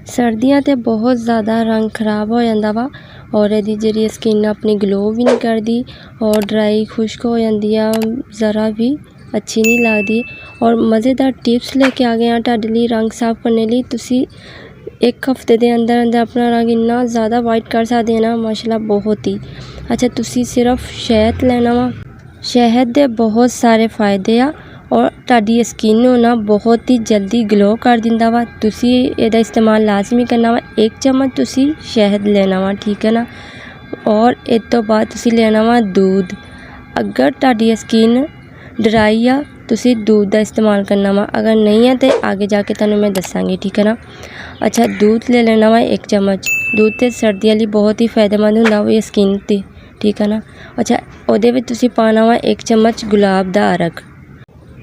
सर्दियां ते बहुत ज़्यादा रंग खराब हो जाता वा और इहदी जिहड़ी स्किन अपनी ग्लो भी नहीं करती और ड्राई खुश्क हो जाती है, ज़रा भी अच्छी नहीं लगती। और मज़ेदार टिप्स लेके आ गए हैं तुहाडे लई रंग साफ़ करने लई। तुसी एक हफ्ते के अंदर अंदर अपना रंग इन्ना ज़्यादा वाइट कर सकते हैं ना, माशाल्लाह बहुत ही अच्छा। तुसी सिर्फ शहद लेना वा, शहद के बहुत सारे फायदे आ और तुहाडी स्किन नूं ना बहुत ही जल्दी ग्लो कर दिंदा वा। तुसी इहदा इस्तेमाल लाजमी करना वा। 1 चम्मच तुसी शहद लेना वा, ठीक है ना। और इस तो बाद तुसी लेना वा दूध। अगर तुहाडी स्किन ड्राई आ तुसी दूध का इस्तेमाल करना वा, अगर नहीं है तो आगे जाके तुहानूं मैं दसांगी, ठीक है ना। अच्छा, दूध ले लेना वा 1 चम्मच। दूध तो सर्दियों लिए बहुत ही फायदेमंद हुंदा वा स्किन ते, ठीक है ना। अच्छा, उहदे विच तुसी पाना वा 1 चम्मच गुलाब दा अरक।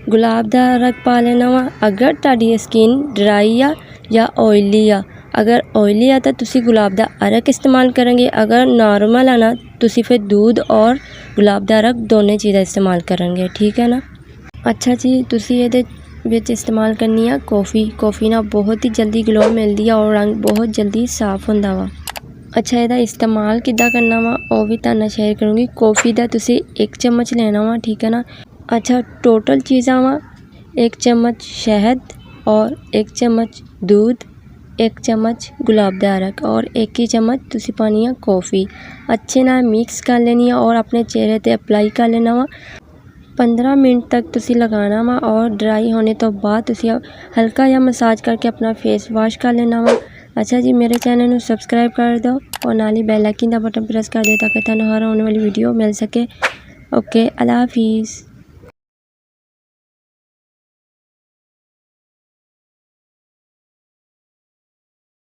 गुलाब दा अरक पा लेना वा। अगर तुहाडी स्किन ड्राई आ या ऑयली आ, अगर ऑयली आ तो तुसी गुलाब दा अरक इस्तेमाल करेंगे, अगर नॉर्मल आ ना तुसी फिर दूध और गुलाब दा अरक दोनों चीज़ां इस्तेमाल करेंगे, ठीक है ना। अच्छा जी, तुसी इहदे विच इस्तेमाल करनी है कॉफ़ी। कॉफ़ी ना बहुत ही जल्दी ग्लो मिलती है और रंग बहुत जल्दी साफ़ होंदा वा। अच्छा, इहदा इस्तेमाल किद्दां करना वा वो भी तुहाडे नाल शेयर करूँगी। कॉफ़ी दा तुसी 1 चम्मच लेना वा, ठीक है ना। अच्छा, टोटल चीज़ां वा 1 चम्मच शहद और 1 चम्मच दूध, 1 चम्मच गुलाब दा अरक और 1 ही चम्मच तुसी पानी है कॉफ़ी। अच्छे नाल मिक्स कर लेनी है और अपने चेहरे ते अप्लाई कर लेना वा। 15 मिनट तक तुसी लगाना वा और ड्राई होने तो बाद तुसी हल्का या मसाज करके अपना फेस वॉश कर लेना वा। अच्छा जी, मेरे चैनल नूं सबसक्राइब कर दो और नाल ही बैल आइकन दा बटन प्रेस कर दो ताकि तुहानूं हर आने वाली वीडियो मिल सके। ओके, अल्लाह हाफिज़।